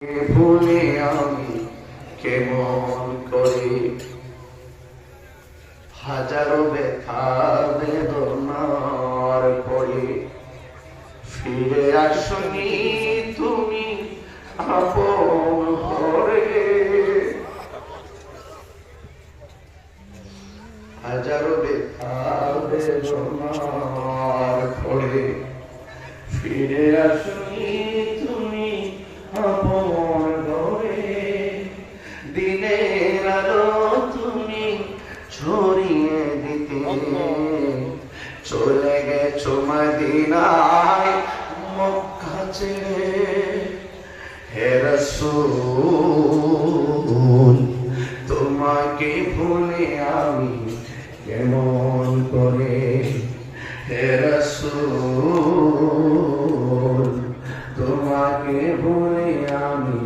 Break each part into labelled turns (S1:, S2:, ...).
S1: ভুলে আমি কেমন করে হাজারো ব্যথা বেদনার পরে ফিরে আসনি তুমি আপন ঘরে। হাজারো ব্যথা বেদনার পরে ফিরে আসনি তুমি আপন ঘরে। দিনের আলো তুমি ছড়িয়ে দিতে চলে গেছো মদিনায় মক্কা ছেড়ে। হে রাসূল তোমাকে ভুলে আমি কেমন করে। হে রাসূল তোমাকে ভুলে আমি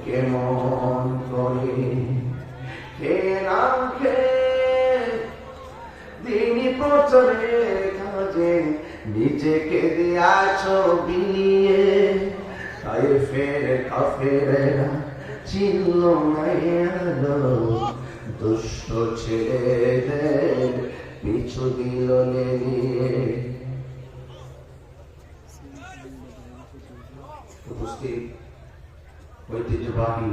S1: কেমন করে। কে না খে দিনী প্রচারে কাজে নিজেকে দিয়াছ বিলিয়ে। তায়েফের কাফেরেরা চিনল না আলো দুষ্ট ছেলেদের পিছু দিল নিয়ে। উপস্থিত ঐতিহ্যবাহী